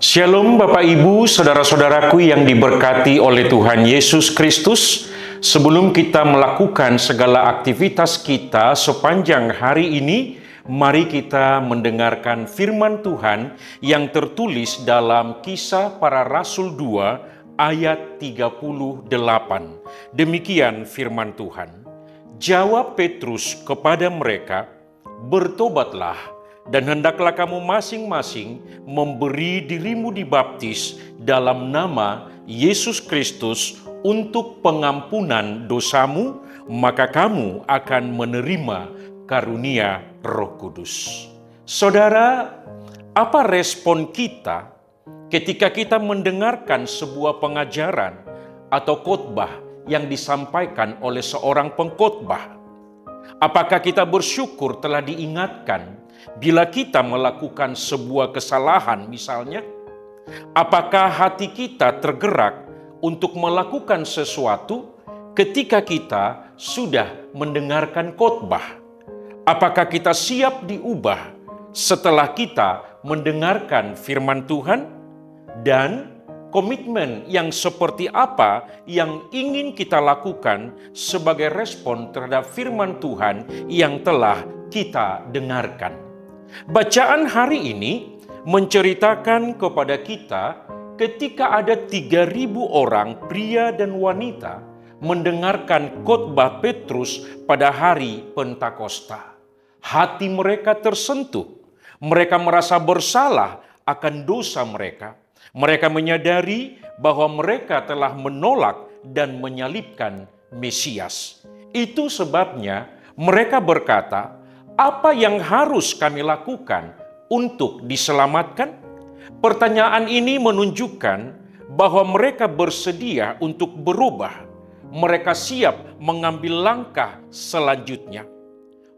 Shalom Bapak Ibu, saudara-saudaraku yang diberkati oleh Tuhan Yesus Kristus. Sebelum kita melakukan segala aktivitas kita sepanjang hari ini, mari kita mendengarkan firman Tuhan yang tertulis dalam Kisah Para Rasul 2 ayat 38. Demikian firman Tuhan. Jawab Petrus kepada mereka, "Bertobatlah, dan hendaklah kamu masing-masing memberi dirimu dibaptis dalam nama Yesus Kristus untuk pengampunan dosamu, maka kamu akan menerima karunia Roh Kudus." Saudara, apa respon kita ketika kita mendengarkan sebuah pengajaran atau khotbah yang disampaikan oleh seorang pengkhotbah? Apakah kita bersyukur telah diingatkan bila kita melakukan sebuah kesalahan misalnya? Apakah hati kita tergerak untuk melakukan sesuatu ketika kita sudah mendengarkan khotbah? Apakah kita siap diubah setelah kita mendengarkan firman Tuhan? Dan komitmen yang seperti apa yang ingin kita lakukan sebagai respon terhadap firman Tuhan yang telah kita dengarkan? Bacaan hari ini menceritakan kepada kita ketika ada 3.000 orang pria dan wanita mendengarkan khotbah Petrus pada hari Pentakosta. Hati mereka tersentuh. Mereka merasa bersalah akan dosa mereka. Mereka menyadari bahwa mereka telah menolak dan menyalibkan Mesias. Itu sebabnya mereka berkata, "Apa yang harus kami lakukan untuk diselamatkan?" Pertanyaan ini menunjukkan bahwa mereka bersedia untuk berubah. Mereka siap mengambil langkah selanjutnya.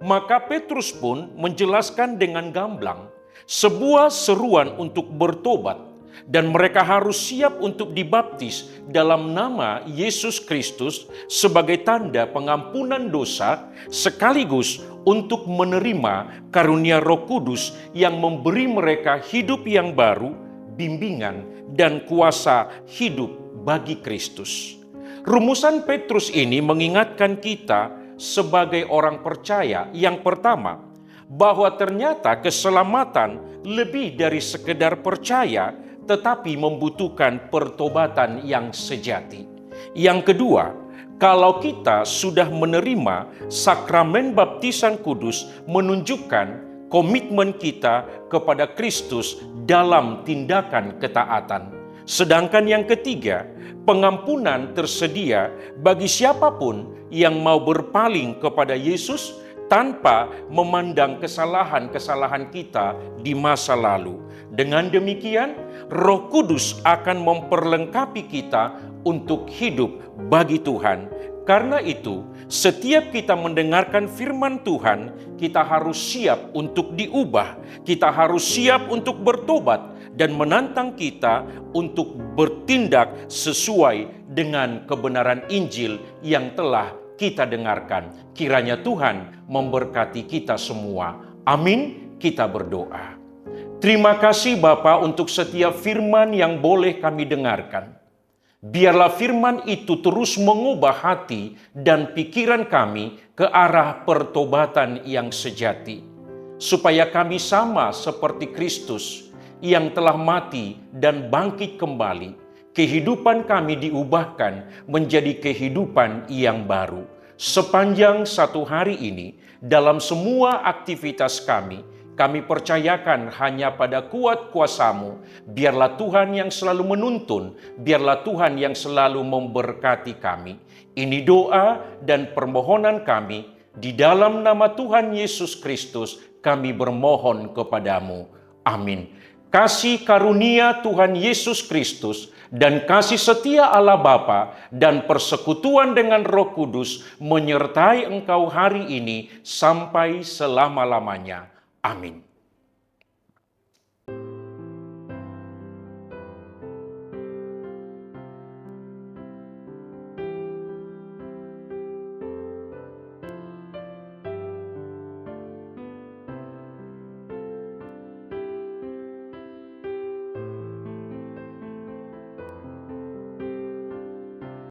Maka Petrus pun menjelaskan dengan gamblang sebuah seruan untuk bertobat, dan mereka harus siap untuk dibaptis dalam nama Yesus Kristus sebagai tanda pengampunan dosa, sekaligus untuk menerima karunia Roh Kudus yang memberi mereka hidup yang baru, bimbingan, dan kuasa hidup bagi Kristus. Rumusan Petrus ini mengingatkan kita sebagai orang percaya yang pertama, bahwa ternyata keselamatan lebih dari sekedar percaya, tetapi membutuhkan pertobatan yang sejati. Yang kedua, kalau kita sudah menerima sakramen baptisan kudus, menunjukkan komitmen kita kepada Kristus dalam tindakan ketaatan. Sedangkan yang ketiga, pengampunan tersedia bagi siapapun yang mau berpaling kepada Yesus tanpa memandang kesalahan-kesalahan kita di masa lalu. Dengan demikian, Roh Kudus akan memperlengkapi kita untuk hidup bagi Tuhan. Karena itu, setiap kita mendengarkan firman Tuhan, kita harus siap untuk diubah. Kita harus siap untuk bertobat dan menantang kita untuk bertindak sesuai dengan kebenaran Injil yang telah kita dengarkan. Kiranya Tuhan memberkati kita semua. Amin. Kita berdoa. Terima kasih Bapa untuk setiap firman yang boleh kami dengarkan. Biarlah firman itu terus mengubah hati dan pikiran kami ke arah pertobatan yang sejati. Supaya kami sama seperti Kristus yang telah mati dan bangkit kembali. Kehidupan kami diubahkan menjadi kehidupan yang baru. Sepanjang satu hari ini, dalam semua aktivitas kami percayakan hanya pada kuat kuasa-Mu. Biarlah Tuhan yang selalu menuntun, biarlah Tuhan yang selalu memberkati kami. Ini doa dan permohonan kami, di dalam nama Tuhan Yesus Kristus kami bermohon kepadamu. Amin. Kasih karunia Tuhan Yesus Kristus dan kasih setia Allah Bapa dan persekutuan dengan Roh Kudus menyertai engkau hari ini sampai selama-lamanya. Amin.